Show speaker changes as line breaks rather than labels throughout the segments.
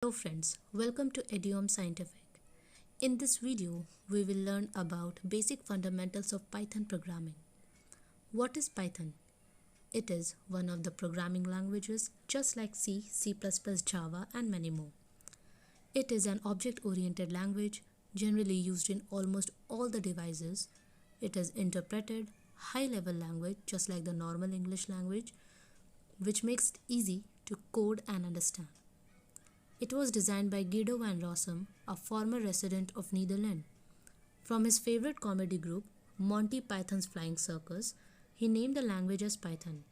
Hello friends, welcome to Idiom Scientific. In this video, we will learn about basic fundamentals of Python programming. What is Python? It is one of the programming languages just like C, C++, Java and many more. It is an object-oriented language generally used in almost all the devices. It is interpreted, high-level language just like the normal English language, which makes it easy to code and understand. It was designed by Guido van Rossum, a former resident of Netherlands. From his favorite comedy group, Monty Python's Flying Circus, he named the language as Python.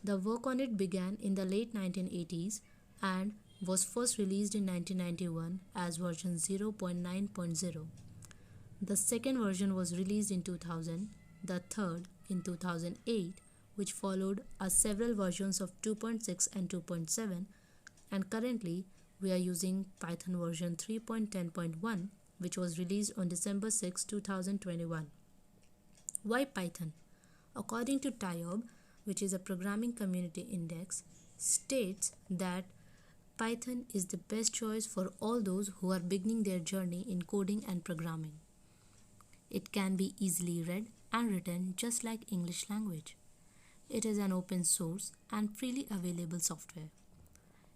The work on it began in the late 1980s and was first released in 1991 as version 0.9.0. The second version was released in 2000, the third in 2008, which followed are several versions of 2.6 and 2.7, and currently we are using Python version 3.10.1, which was released on December 6, 2021. Why Python? According to TIOB, which is a programming community index, states that Python is the best choice for all those who are beginning their journey in coding and programming. It can be easily read and written just like English language. It is an open source and freely available software.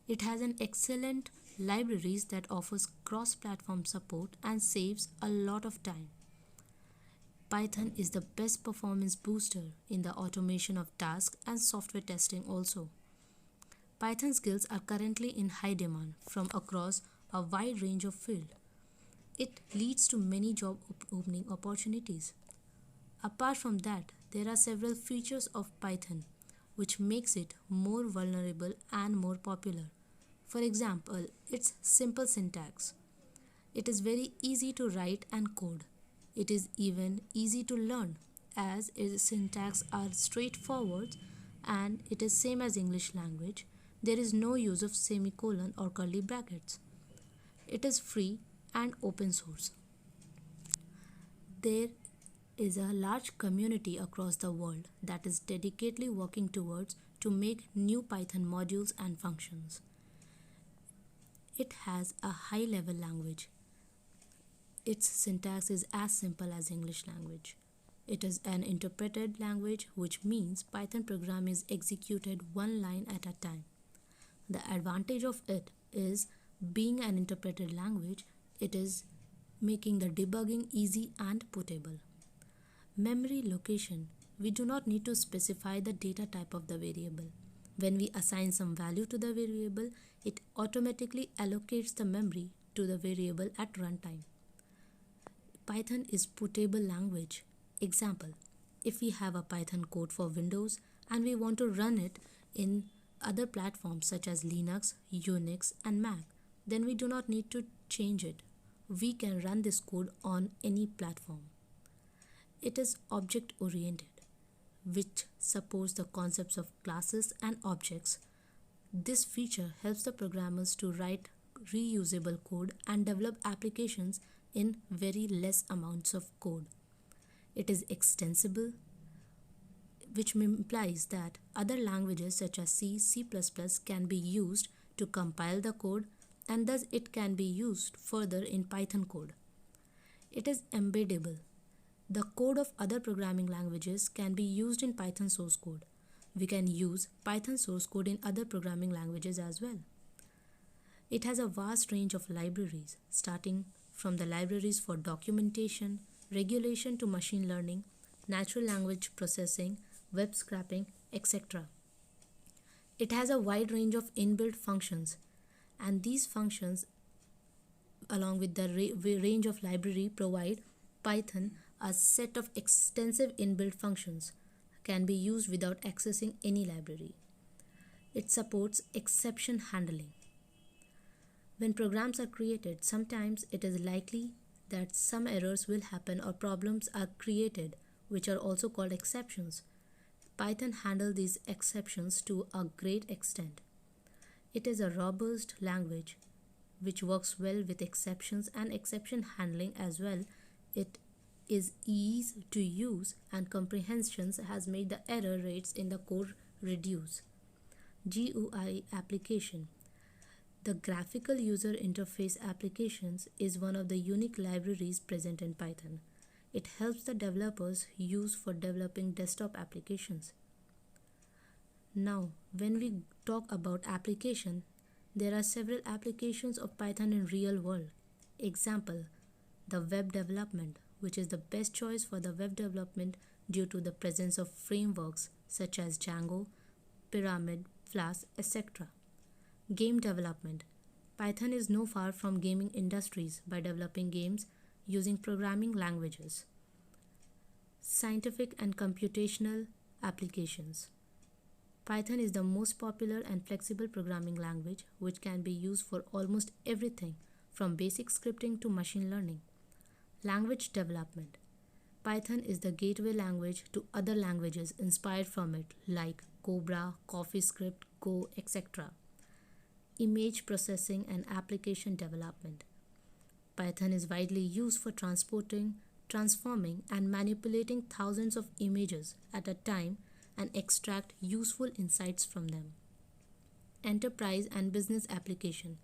It has an excellent libraries that offers cross-platform support and saves a lot of time. Python is the best performance booster in the automation of tasks and software testing also. Python skills are currently in high demand from across a wide range of fields. It leads to many job opening opportunities. Apart from that, there are several features of Python which makes it more vulnerable and more popular. For example, its simple syntax. It is very easy to write and code. It is even easy to learn as its syntax are straightforward and it is same as English language. There is no use of semicolon or curly brackets. It is free and open source. There is a large community across the world that is dedicatedly working towards to make new Python modules and functions. It has a high-level language. Its syntax is as simple as English language. It is an interpreted language, which means Python program is executed one line at a time. The advantage of it is being an interpreted language, it is making the debugging easy and portable. Memory location. We do not need to specify the data type of the variable. When we assign some value to the variable, it automatically allocates the memory to the variable at runtime. Python is portable language. Example, if we have a Python code for Windows and we want to run it in other platforms such as Linux, Unix and Mac, then we do not need to change it. We can run this code on any platform. It is object-oriented, which supports the concepts of classes and objects. This feature helps the programmers to write reusable code and develop applications in very less amounts of code. It is extensible, which implies that other languages such as C, C++ can be used to compile the code, and thus it can be used further in Python code. It is embeddable. The code of other programming languages can be used in Python source code. We can use Python source code in other programming languages as well. It has a vast range of libraries, starting from the libraries for documentation, regulation to machine learning, natural language processing, web scraping, etc. It has a wide range of inbuilt functions, and these functions, along with the range of library, provide Python a set of extensive inbuilt functions can be used without accessing any library. It supports exception handling. When programs are created, sometimes it is likely that some errors will happen or problems are created, which are also called exceptions. Python handles these exceptions to a great extent. It is a robust language which works well with exceptions and exception handling as well. It is easy to use and comprehensions has made the error rates in the code reduce. GUI application. The graphical user interface applications is one of the unique libraries present in Python. It helps the developers use for developing desktop applications. Now, when we talk about application, there are several applications of Python in real world. Example, the web development, which is the best choice for the web development due to the presence of frameworks such as Django, Pyramid, Flask, etc. Game development. Python is no far from gaming industries by developing games using programming languages. Scientific and computational applications. Python is the most popular and flexible programming language which can be used for almost everything from basic scripting to machine learning. Language development. Python is the gateway language to other languages inspired from it like Cobra, CoffeeScript, Go, etc. Image processing and application development. Python is widely used for transporting, transforming, and manipulating thousands of images at a time and extract useful insights from them. Enterprise and business application.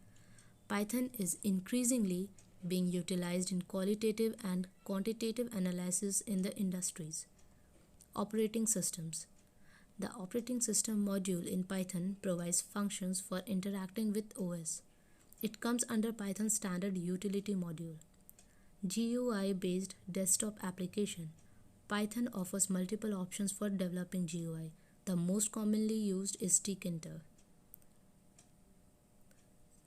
Python is increasingly being utilized in qualitative and quantitative analysis in the industries. Operating systems. The operating system module in Python provides functions for interacting with OS. It comes under Python's standard utility module. GUI-based desktop application. Python offers multiple options for developing GUI. The most commonly used is tkinter.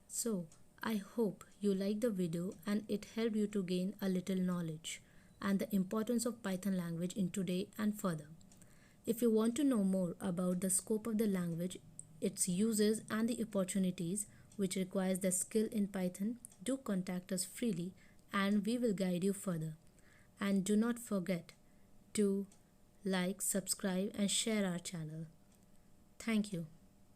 So, I hope you liked the video and it helped you to gain a little knowledge and the importance of Python language in today and further. If you want to know more about the scope of the language, its uses and the opportunities which requires the skill in Python, do contact us freely and we will guide you further. And do not forget to like, subscribe and share our channel. Thank you.